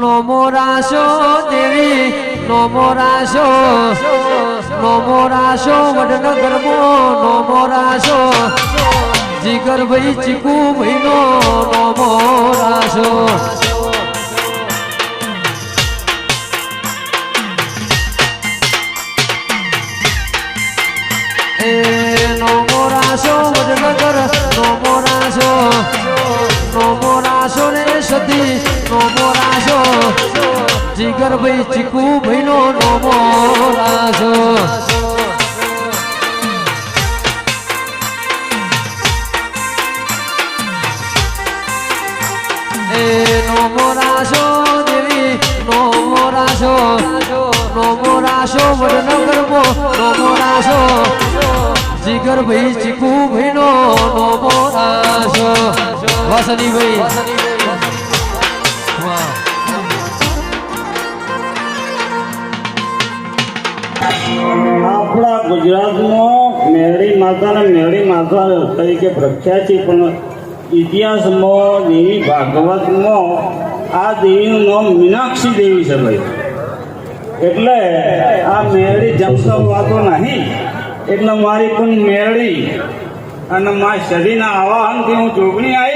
નમો રાશો દેવી નમો રાશો વડનગરમાં નમો રાશો જીગર ભાઈ ચીકુ ભાઈ નો નમો રાશો નમો રાશો વડનગર નમો રાશો ને સતી નમો રાશો જીગર ભાઈ ચીકુ ભાઈ નો નમો રાશો નમો રાશો દેવી નમો રાશો વડનગરમાં નમો રાશો જીગર ભાઈ ચીકુ ભાઈ નો નમો રાશો વાસની ભાઈ આપણા ગુજરાતમાં મેરડી માતા તરીકે પ્રખ્યાત છે, પણ ઇતિહાસમાં દેવી ભાગવતમાં આ દેવીનું નામ મીનાક્ષી દેવી છે ભાઈ. એટલે આ મેરડી જમશો વાતો નહીં, એટલે મારી પણ મેરડી અને મારી સદીના આવાહનથી હું જોગણી આવી